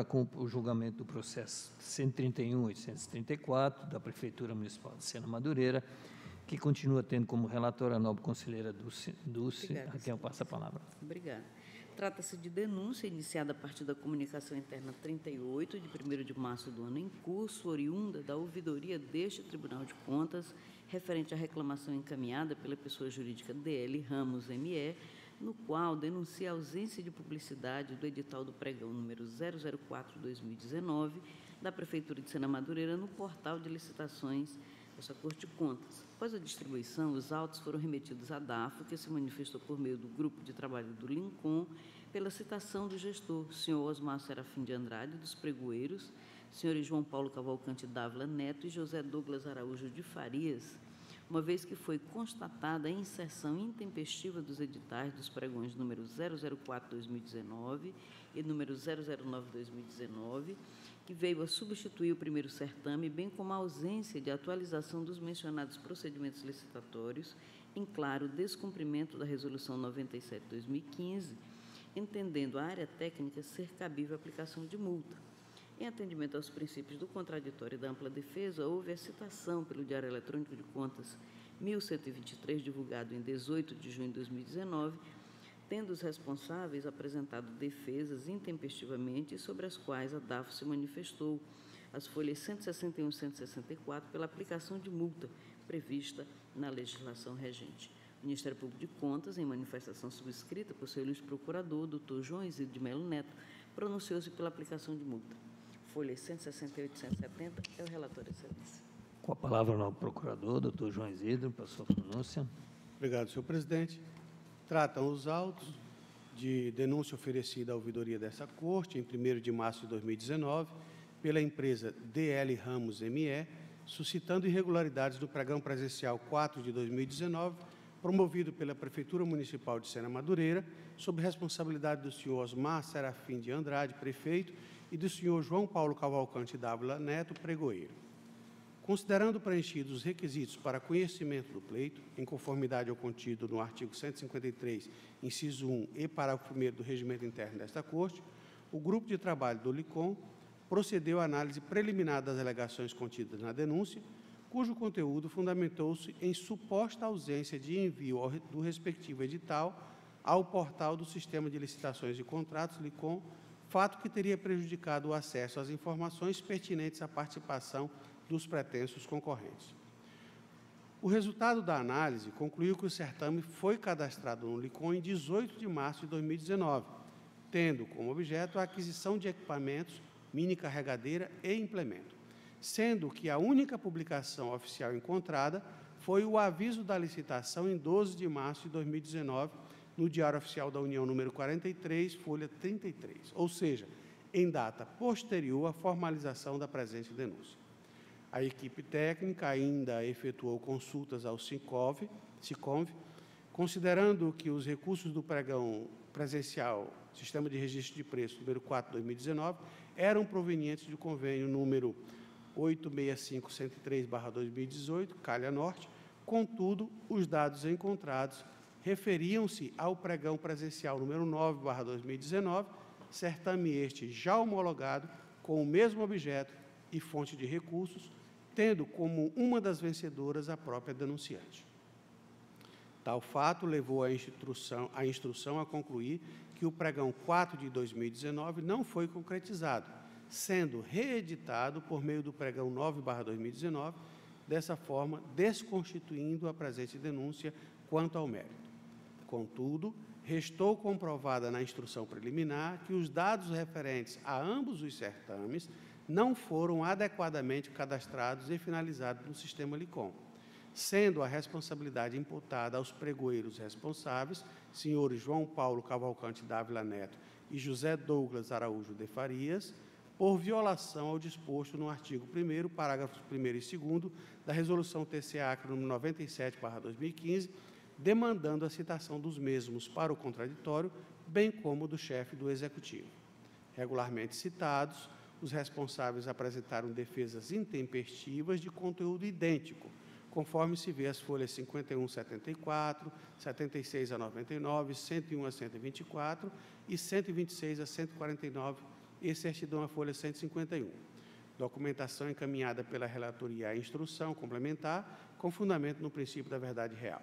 com o julgamento do processo 131.834 da Prefeitura Municipal de Sena Madureira, que continua tendo como relatora a nobre conselheira Dulce, a quem eu passo a palavra. Obrigada. Trata-se de denúncia iniciada a partir da comunicação interna 38, de 1º de março do ano em curso, oriunda da ouvidoria deste Tribunal de Contas, referente à reclamação encaminhada pela pessoa jurídica DL Ramos ME, no qual denuncia a ausência de publicidade do edital do pregão número 004/2019 da Prefeitura de Sena Madureira no portal de licitações dessa Corte de Contas. Após a distribuição, os autos foram remetidos à DAFO, que se manifestou por meio do Grupo de Trabalho do Lincom, pela citação do gestor, senhor Osmar Serafim de Andrade, dos Pregoeiros, senhores João Paulo Cavalcante Dávila Neto e José Douglas Araújo de Farias, uma vez que foi constatada a inserção intempestiva dos editais dos pregões número 004/2019 e número 009/2019, que veio a substituir o primeiro certame, bem como a ausência de atualização dos mencionados procedimentos licitatórios, em claro descumprimento da Resolução 97/2015, entendendo a área técnica ser cabível a aplicação de multa. Em atendimento aos princípios do contraditório e da ampla defesa, houve a citação pelo Diário Eletrônico de Contas 1123, divulgado em 18 de junho de 2019, tendo os responsáveis apresentado defesas intempestivamente sobre as quais a DAFO se manifestou, as folhas 161 e 164, pela aplicação de multa prevista na legislação regente. O Ministério Público de Contas, em manifestação subscrita por seu ilustre procurador, doutor João Isidro de Melo Neto, pronunciou-se pela aplicação de multa. Folhas 168 e 170, é o relator, excelência. Com a palavra, o procurador, doutor João Isidro, para a sua pronúncia. Obrigado, senhor presidente. Tratam os autos de denúncia oferecida à ouvidoria dessa Corte, em 1º de março de 2019, pela empresa DL Ramos ME, suscitando irregularidades no pregão presencial 4 de 2019, promovido pela Prefeitura Municipal de Sena Madureira, sob responsabilidade do senhor Osmar Serafim de Andrade, prefeito, e do senhor João Paulo Cavalcante Dávila Neto, pregoeiro. Considerando preenchidos os requisitos para conhecimento do pleito, em conformidade ao contido no artigo 153, inciso 1 e parágrafo 1º do regimento interno desta Corte, o Grupo de Trabalho do LICOM procedeu à análise preliminar das alegações contidas na denúncia, cujo conteúdo fundamentou-se em suposta ausência de envio do respectivo edital ao portal do Sistema de Licitações e Contratos, LICOM, fato que teria prejudicado o acesso às informações pertinentes à participação dos pretensos concorrentes. O resultado da análise concluiu que o certame foi cadastrado no LICOM em 18 de março de 2019, tendo como objeto a aquisição de equipamentos, mini carregadeira e implemento, sendo que a única publicação oficial encontrada foi o aviso da licitação em 12 de março de 2019, no Diário Oficial da União, número 43, folha 33, ou seja, em data posterior à formalização da presente denúncia. A equipe técnica ainda efetuou consultas ao SICOMV, considerando que os recursos do pregão presencial, Sistema de Registro de Preços, número 4/2019, eram provenientes do convênio número 865-103/2018, Calha Norte. Contudo, os dados encontrados referiam-se ao pregão presencial número 9/2019, certame este já homologado com o mesmo objeto e fonte de recursos, tendo como uma das vencedoras a própria denunciante. Tal fato levou a instrução a concluir que o pregão 4 de 2019 não foi concretizado, sendo reeditado por meio do pregão 9/2019, dessa forma desconstituindo a presente denúncia quanto ao mérito. Contudo, restou comprovada na instrução preliminar que os dados referentes a ambos os certames não foram adequadamente cadastrados e finalizados no sistema LICOM, sendo a responsabilidade imputada aos pregoeiros responsáveis, senhores João Paulo Cavalcante Dávila Neto e José Douglas Araújo de Farias, por violação ao disposto no artigo 1º, parágrafos 1º e 2º da Resolução TCE-AC nº 97/2015, demandando a citação dos mesmos para o contraditório, bem como do chefe do Executivo. Regularmente citados, os responsáveis apresentaram defesas intempestivas de conteúdo idêntico, conforme se vê as folhas 51 a 74, 76 a 99, 101 a 124 e 126 a 149, e certidão à folha 151. Documentação encaminhada pela relatoria à instrução complementar, com fundamento no princípio da verdade real.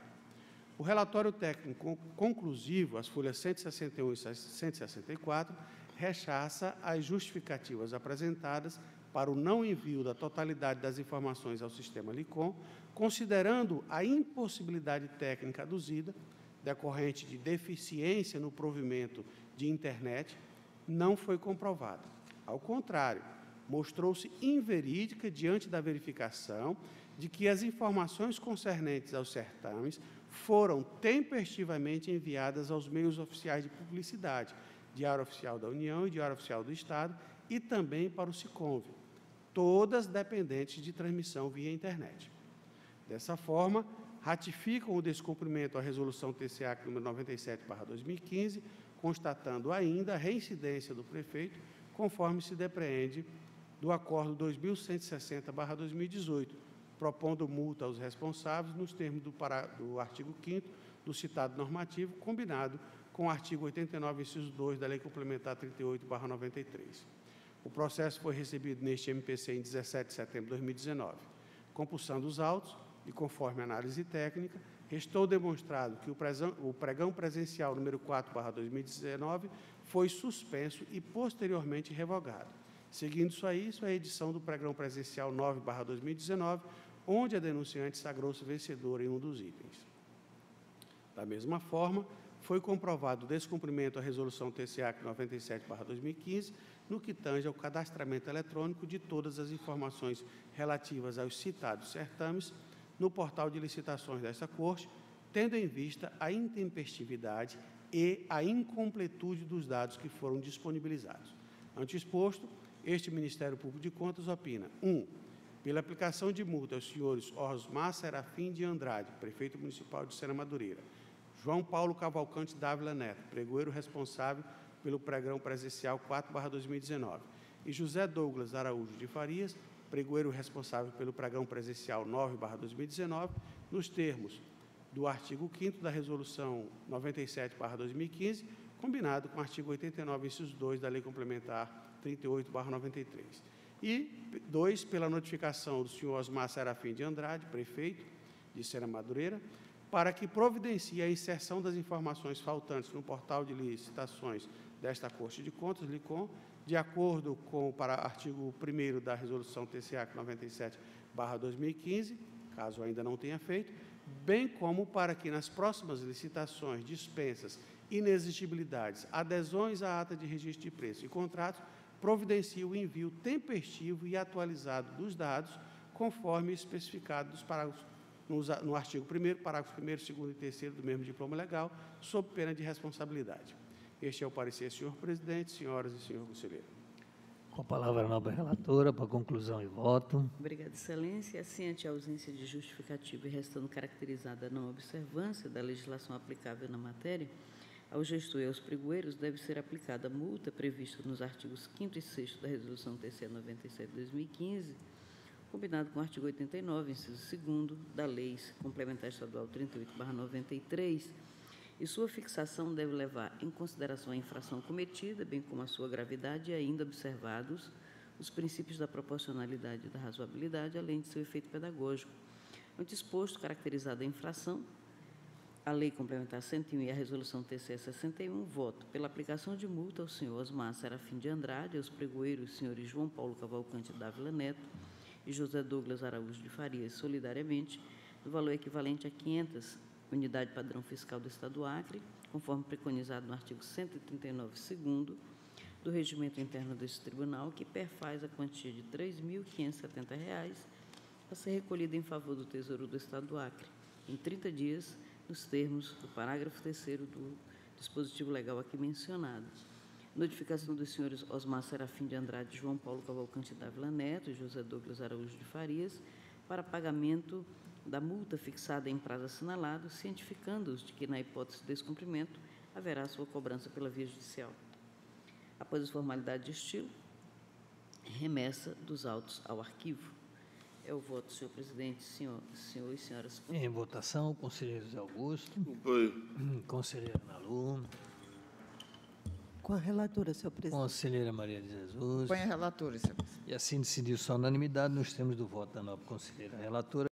O relatório técnico conclusivo, as folhas 161 e 164, rechaça as justificativas apresentadas para o não envio da totalidade das informações ao sistema LICOM, considerando a impossibilidade técnica aduzida, decorrente de deficiência no provimento de internet, não foi comprovada. Ao contrário, mostrou-se inverídica diante da verificação de que as informações concernentes aos certames foram tempestivamente enviadas aos meios oficiais de publicidade, Diário Oficial da União e Diário Oficial do Estado, e também para o SICONV, todas dependentes de transmissão via internet. Dessa forma, ratificam o descumprimento à Resolução TCA nº 97/2015, constatando ainda a reincidência do prefeito, conforme se depreende do Acordo 2160/2018, propondo multa aos responsáveis nos termos do artigo 5º do citado normativo, combinado com o artigo 89, inciso 2 da Lei Complementar 38/93. O processo foi recebido neste MPC em 17 de setembro de 2019. Compulsando os autos, e conforme análise técnica, restou demonstrado que o pregão presencial número 4/2019 foi suspenso e posteriormente revogado. Seguindo-se a isso, a edição do pregão presencial 9/2019, onde a denunciante sagrou-se vencedora em um dos itens. Da mesma forma, foi comprovado o descumprimento à Resolução TCA 97/2015, no que tange ao cadastramento eletrônico de todas as informações relativas aos citados certames no portal de licitações desta Corte, tendo em vista a intempestividade e a incompletude dos dados que foram disponibilizados. Ante exposto, este Ministério Público de Contas opina: 1. Pela aplicação de multa aos senhores Osmar Serafim de Andrade, prefeito municipal de Sena Madureira, João Paulo Cavalcante Dávila Neto, pregoeiro responsável pelo pregão presencial 4/2019, e José Douglas Araújo de Farias, pregoeiro responsável pelo pregão presencial 9/2019, nos termos do artigo 5º da Resolução 97/2015, combinado com o artigo 89, inciso 2 da Lei Complementar 38/93. E 2, pela notificação do senhor Osmar Serafim de Andrade, prefeito de Sena Madureira, para que providencie a inserção das informações faltantes no portal de licitações desta Corte de Contas, LICOM, de acordo com o artigo 1º da Resolução TCA 97/2015, caso ainda não tenha feito, bem como para que nas próximas licitações, dispensas, inexigibilidades, adesões à ata de registro de preço e contratos, providencie o envio tempestivo e atualizado dos dados, conforme especificado nos parágrafos, no artigo 1º, parágrafos 1º, 2º e 3º do mesmo diploma legal, sob pena de responsabilidade. Este é o parecer, senhor presidente, senhoras e senhor conselheiro. Com a palavra a nobre relatora, para conclusão e voto. Obrigada, excelência. Assim, ante a ausência de justificativa e restando caracterizada a não observância da legislação aplicável na matéria, ao gestor e aos pregoeiros deve ser aplicada a multa prevista nos artigos 5º e 6º da Resolução TCE 97/2015, combinado com o artigo 89, inciso 2º, da Lei Complementar Estadual 38/93, e sua fixação deve levar em consideração a infração cometida, bem como a sua gravidade, e ainda observados os princípios da proporcionalidade e da razoabilidade, além de seu efeito pedagógico. Ante exposto, caracterizada a infração, a Lei Complementar 101 e a Resolução TCE 61, voto pela aplicação de multa ao senhor Osmar Serafim de Andrade, aos pregoeiros senhores João Paulo Cavalcante Dávila Neto e José Douglas Araújo de Farias, solidariamente, no valor equivalente a 500 unidade padrão fiscal do Estado do Acre, conforme preconizado no artigo 139, 2º, do Regimento Interno deste Tribunal, que perfaz a quantia de R$ 3.570 a ser recolhida em favor do Tesouro do Estado do Acre, em 30 dias, nos termos do parágrafo 3º do dispositivo legal aqui mencionado. Notificação dos senhores Osmar Serafim de Andrade, João Paulo Cavalcante Dávila Neto e José Douglas Araújo de Farias para pagamento da multa fixada em prazo assinalado, cientificando-os de que, na hipótese de descumprimento, haverá sua cobrança pela via judicial. Após as formalidades de estilo, remessa dos autos ao arquivo. É o voto, senhor presidente, senhor e senhoras. Em votação, conselheiro José Augusto. Apoio. Conselheira Ana Lu. Com a relatora, senhor presidente. Conselheira Maria de Jesus. Acompanhe a relatora, senhor presidente. E assim decidiu-se a unanimidade nos termos do voto da nobre conselheira relatora.